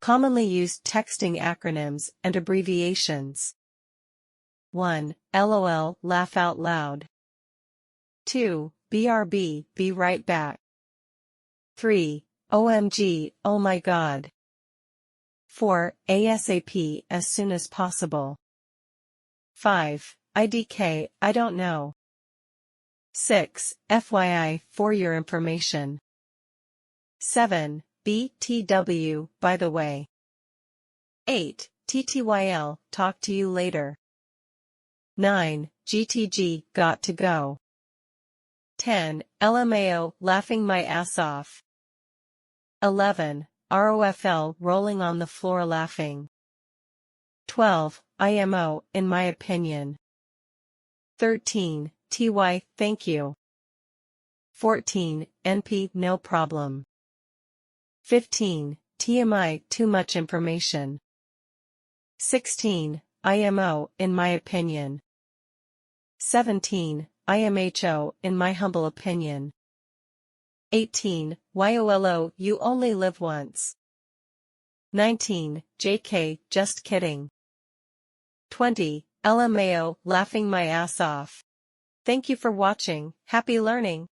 Commonly used texting acronyms and abbreviations. 1. LOL, laugh out loud. 2. BRB, be right back. 3. OMG, oh my god. 4. ASAP, as soon as possible. 5. IDK, I don't know. 6. FYI, for your information. 7. BTW, by the way. 8. TTYL, talk to you later. 9. GTG, got to go. 10. LMAO, laughing my ass off. 11. ROFL, rolling on the floor laughing. 12. IMO, in my opinion. 13. TY, thank you. 14. NP, no problem. 15. TMI, too much information. 16. IMO, in my opinion. 17. IMHO, in my humble opinion. 18. YOLO, you only live once. 19. JK, just kidding. 20. LMAO, laughing my ass off. Thank you for watching, happy learning.